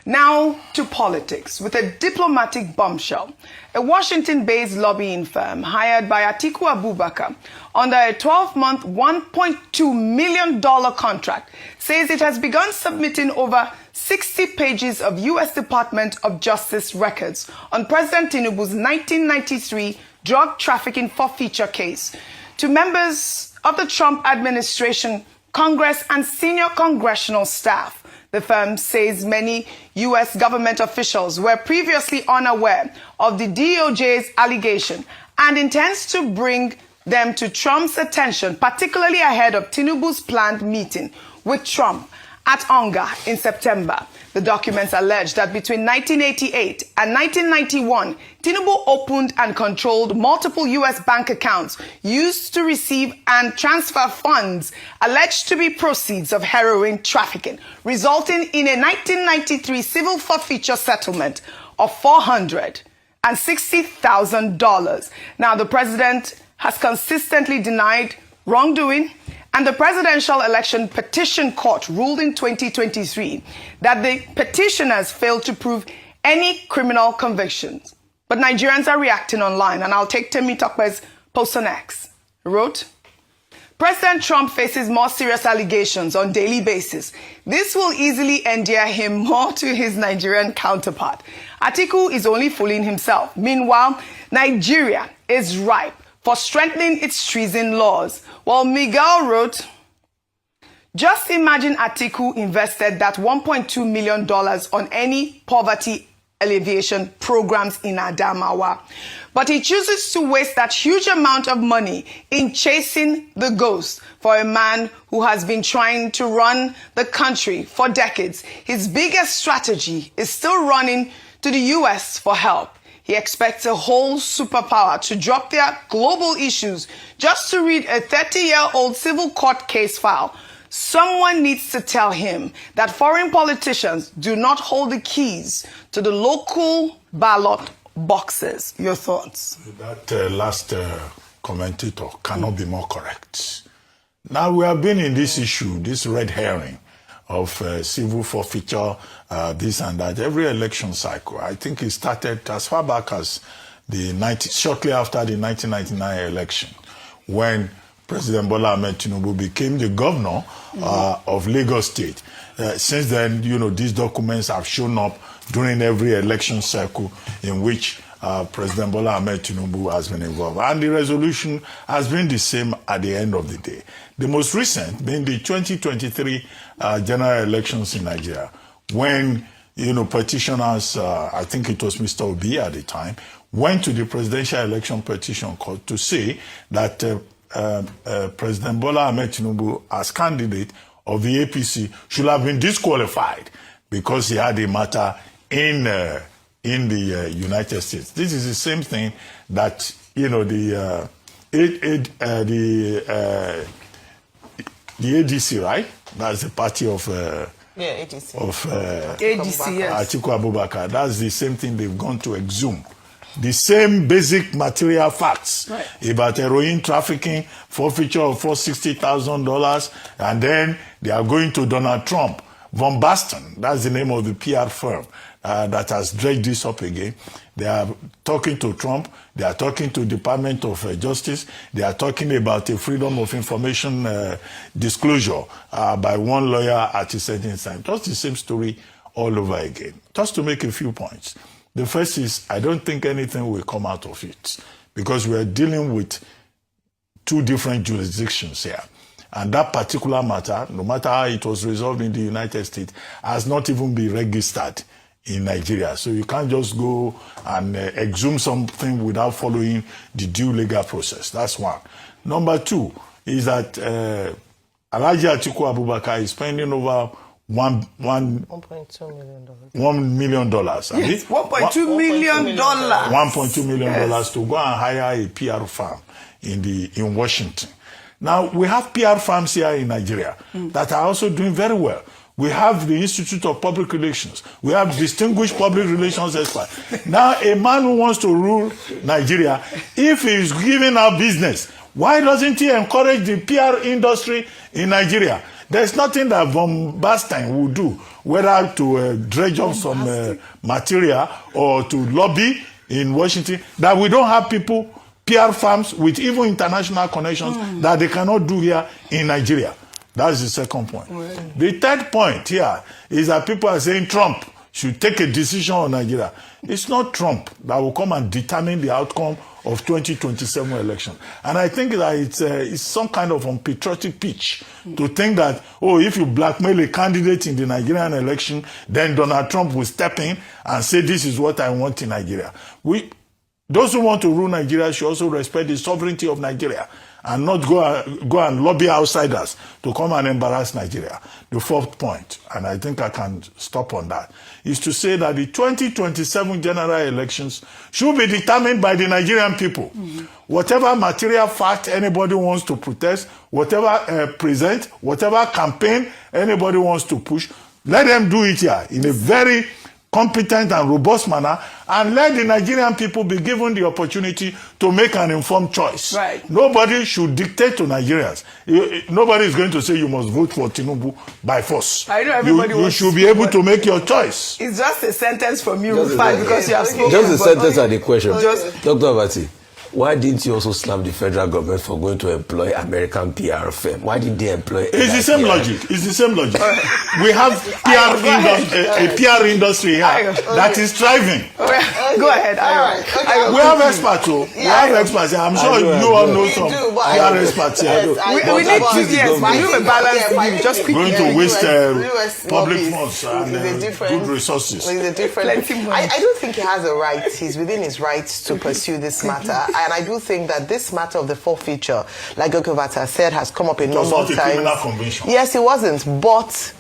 Now to politics, with a diplomatic bombshell. A Washington-based lobbying firm hired by Atiku Abubakar under a 12-month, $1.2 million contract says it has begun submitting over 60 pages of U.S. Department of Justice records on President Tinubu's 1993 drug trafficking forfeiture case to members of the Trump administration, Congress, and senior congressional staff. The firm says many U.S. government officials were previously unaware of the DOJ's allegation and intends to bring them to Trump's attention, particularly ahead of Tinubu's planned meeting with Trump at Onga in September. The documents allege that between 1988 and 1991, Tinubu opened and controlled multiple U.S. bank accounts used to receive and transfer funds alleged to be proceeds of heroin trafficking, resulting in a 1993 civil forfeiture settlement of $460,000. Now, the president has consistently denied wrongdoing, and the Presidential Election Petition Court ruled in 2023 that the petitioners failed to prove any criminal convictions. But Nigerians are reacting online, and I'll take Temi Tokpe's post on X. He wrote, President Trump faces more serious allegations on a daily basis. This will easily endear him more to his Nigerian counterpart. Atiku is only fooling himself. Meanwhile, Nigeria is ripe for strengthening its treason laws. While Miguel wrote, just imagine Atiku invested that $1.2 million on any poverty alleviation programs in Adamawa. But he chooses to waste that huge amount of money in chasing the ghost for a man who has been trying to run the country for decades. His biggest strategy is still running to the U.S. for help. He expects a whole superpower to drop their global issues just to read a 30-year-old civil court case file. Someone needs to tell him that foreign politicians do not hold the keys to the local ballot boxes. Your thoughts? That last commentator cannot be more correct. Now, we have been in this issue, this red herring of civil forfeiture, this and that, every election cycle. I think it started as far back as shortly after the 1999 election, when President Bola Ahmed Tinubu became the governor of Lagos State. Since then, these documents have shown up during every election cycle in which President Bola Ahmed Tinubu has been involved. And the resolution has been the same at the end of the day. The most recent being the 2023 general elections in Nigeria, when, petitioners, I think it was Mr. Obi at the time, went to the Presidential Election Petition Court to say that President Bola Ahmed Tinubu, as candidate of the APC, should have been disqualified because he had a matter in the United States. This is the same thing that the ADC, right? That's the party of ADC. ADC, yes. Atiku Abubakar. That's the same thing they've gone to exhume. The same basic material facts about heroin trafficking, forfeiture of $460,000, and then they are going to Donald Trump. Von Basten, that's the name of the PR firm that has dragged this up again. They are talking to Trump. They are talking to Department of Justice. They are talking about a freedom of information disclosure by one lawyer at a certain time. Just the same story all over again. Just to make a few points. The first is, I don't think anything will come out of it because we are dealing with two different jurisdictions here. And that particular matter, no matter how it was resolved in the United States, has not even been registered in Nigeria. So you can't just go and exhume something without following the due legal process. That's one. Number two is that Alhaji Atiku Abubakar is spending over $1.2 million. $1 million. Yes, $1.2 million. $1.2 million to go and hire a PR firm in Washington. Now, we have PR firms here in Nigeria that are also doing very well. We have the Institute of Public Relations. We have distinguished public relations experts. Now, a man who wants to rule Nigeria, if he is giving out business, why doesn't he encourage the PR industry in Nigeria? There's nothing that Von Bastein will do, whether to dredge up some material or to lobby in Washington, that we don't have people, PR firms with even international connections that they cannot do here in Nigeria. That's the second point. Right. The third point here is that people are saying Trump should take a decision on Nigeria. It's not Trump that will come and determine the outcome of 2027 election. And I think that it's some kind of unpatriotic pitch to think that, oh, if you blackmail a candidate in the Nigerian election, then Donald Trump will step in and say, this is what I want in Nigeria. Those who want to rule Nigeria should also respect the sovereignty of Nigeria and not go and lobby outsiders to come and embarrass Nigeria. The fourth point, and I think I can stop on that, is to say that the 2027 general elections should be determined by the Nigerian people. Whatever material fact anybody wants to protest, whatever present, whatever campaign anybody wants to push, let them do it here in a very competent and robust manner, and let the Nigerian people be given the opportunity to make an informed choice. Right. Nobody should dictate to Nigerians. Nobody is going to say you must vote for Tinubu by force. I know everybody you should be able to make your choice. It's just a sentence from you, Rufai, because you have spoken. Just a sentence and a question. Dr. Abati, why didn't you also slam the federal government for going to employ American PR firm? Why didn't they employ? It's the same logic. It's the same logic. We have a PR industry here that is thriving. Go ahead. We have experts too. We have experts here. I'm sure you all know some PR experts here. We need 2 years. We do a balance view. Just quickly. Going to waste public funds and good resources. I do think he has a right. He's within his rights to pursue this matter. And I do think that this matter of the forfeiture, like Gokovata said, has come up a number of times. It was not a criminal convention. Yes, it wasn't. But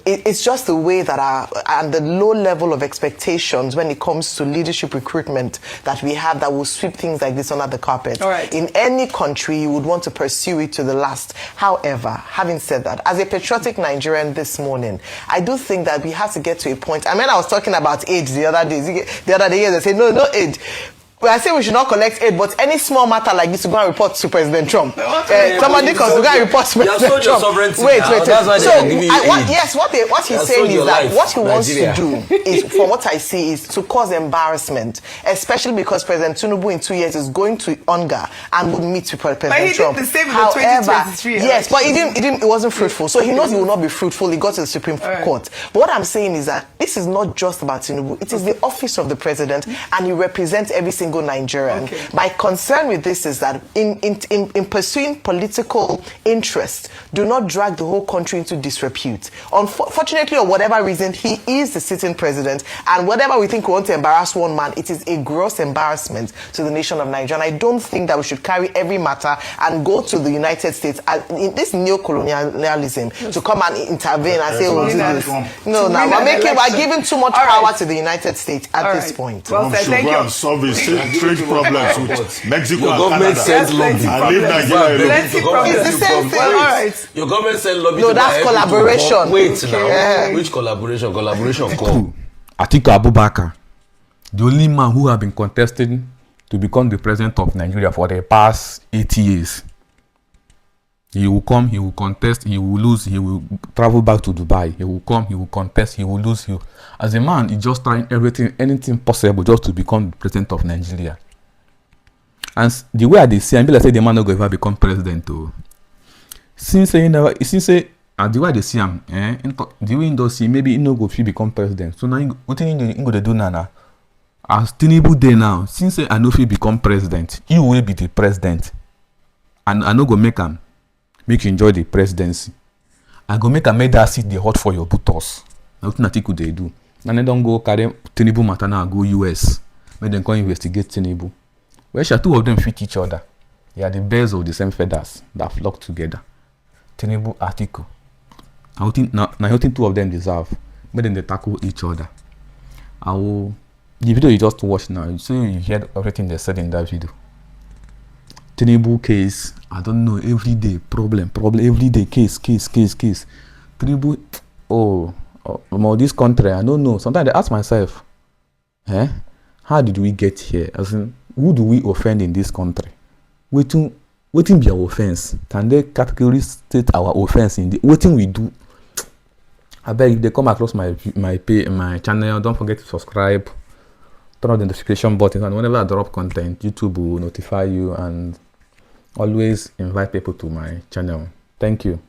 it's just the way that and the low level of expectations when it comes to leadership recruitment that we have that will sweep things like this under the carpet. All right. In any country, you would want to pursue it to the last. However, having said that, as a patriotic Nigerian this morning, I do think that we have to get to a point. I mean, I was talking about aid the other day. They say, no aid. Well, I say we should not collect aid, but any small matter like this, we go and report to President Trump. Somebody comes, we go and report to President Trump. Wait. What he's saying is that what he wants to do is, from what I see, is to cause embarrassment, especially because President Tinubu in 2 years is going to hunger and would meet with President Trump. But he did the same in the 2023. Yes, but it wasn't fruitful. So he knows he will not be fruitful. He got to the Supreme Court. But what I'm saying is that this is not just about Tinubu. It is the office of the president, and he represents every single Nigerian. Okay. My concern with this is that in pursuing political interest, do not drag the whole country into disrepute. Unfortunately, or whatever reason, he is the sitting president, and whatever we think we want to embarrass one man, it is a gross embarrassment to the nation of Nigeria. And I don't think that we should carry every matter and go to the United States in this neo-colonialism to come and intervene and say, oh, this. No, we're giving too much power to the United States at this point. Well, thank you. Trade problems with Mexico and Canada. Sends lobby. And leave Nigeria alone. It's the same thing. All right. Your government sends lobby. No, that's collaboration. Wait now. Which collaboration? Collaboration called Atiku Abubakar, the only man who have been contesting to become the president of Nigeria for the past 80 years. He will come, he will contest, he will lose, he will travel back to Dubai. He will come, he will contest, he will lose. As a man, he's just trying anything possible just to become the president of Nigeria. And the way they see, I like say the man not going to ever become president too. And the way they see him, the way he see, maybe he no go become president. So now what he going to do now? As Tinubu day now, since I know if he become president, he will be the president, and I no go make him. Make you enjoy the presidency. I go make that seat the hot for your buttocks. Nothing Atiku they do. And then don't go carry Tinubu matter now go U.S. Make them come investigate Tinubu. Where shall two of them fit each other? They are the birds of the same feathers that flock together. Tinubu, Atiku. I think two of them deserve. Make them they tackle each other. The video you just watched now, you see you heard everything they said in that video. Tinubu case, I don't know, every day problem, every day case. Tinubu, this country, I don't know. Sometimes I ask myself, how did we get here? As in, who do we offend in this country? wetin be our offense? Can they categorically state our offense in the wetin we do? I beg, if they come across my channel, don't forget to subscribe, turn on the notification button, and whenever I drop content, YouTube will notify you, and always invite people to my channel. Thank you.